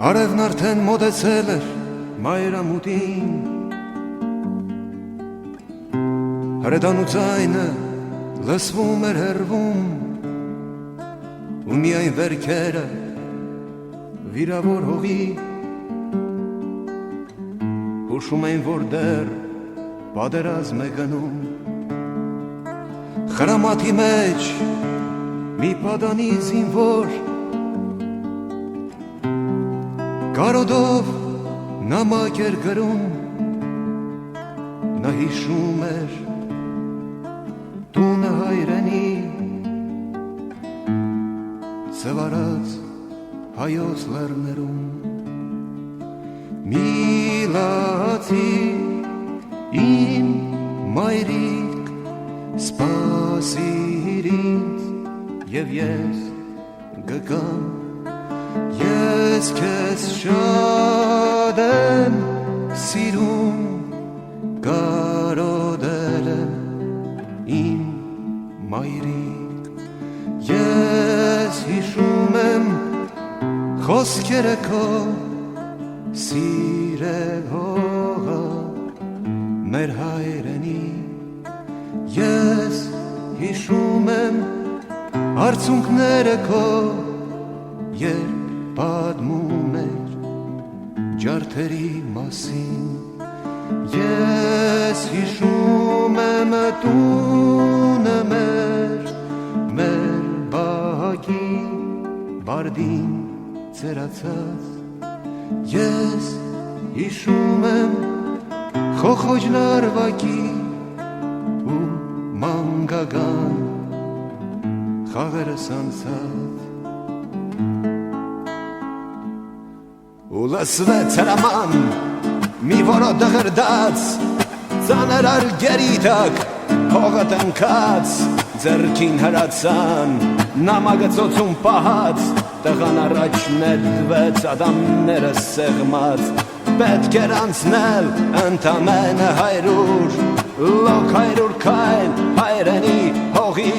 Արևն արդեն մոտեցել էր մայրամուտին, հրետանու ձայնը լսվում էր հեռվում, ու միայն վերքերը վիրավոր հողի հուշում էին, որ դեռ պատերազմ է գնում։ Խրամատի մեջ մի պատանի զինվոր կարոդով նամակ էր գրում, նա հիշում էր տունը հայրենի, ծվարած հայոց լեռներում։ Մի լացի իմ մայրիկ, սպասիր ինձ և ես գգամ, ես քեզ շատ եմ սիրում, կարոտել եմ իմ մայրիկ, ես հիշում եմ խոսքերը քո, սիրել հողը մեր հայրենի, ես հիշում եմ արցունքները քո, երբ պատմում էր ջարդերի մասին, ես հիշում եմ տունը մեր բահակի բարդին ծերացած, ես հիշում եմ խոխոջ լարվակի ու մանգագան խաղերս անցած, ու լսվեց հրաման մի որոտ դղրդաց, ծանր արգերի տակ հողը տնքած, ձեռքին հրացան նամակը ծոցում պահած, տղան առաջ նետվեց ադամները սեղմած, պետք էր անցնել ընդամենը 100, լոկ 100 քայլ հայրենի հողի,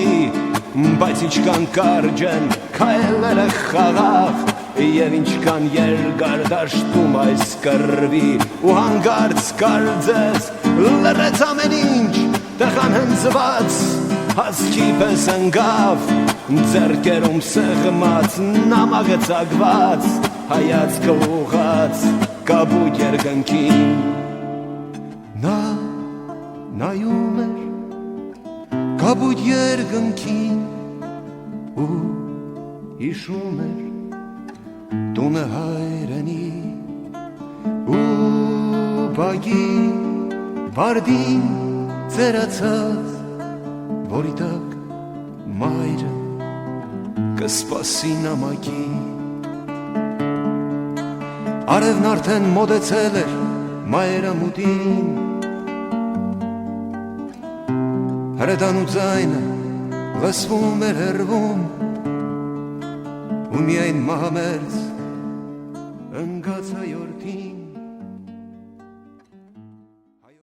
բայց ինչքան կարճ են քայլերը խաղաղ, և ինչքան երկար դաշտում այս կռվի, ու հանկարծ կարծես լռեց ամեն ինչ, տղան հնձված հասկի պես ընկավ, ձեռքերում սեղմած նամակը ծակված, հայացքը ուղղած կապույտ երկնքին, նա նայում էր կապույտ երկնքին ու հիշում էր տունը հայրենի ու բակի բարդին ծերացած, որի տակ մայրը կսպասի նամակի։ Արևն արդեն մոտեցել էր մայրամուտին, հրետանու ձայնը լսվում էր հեռվում, ու միայն մահամերձ ընկած հայորդին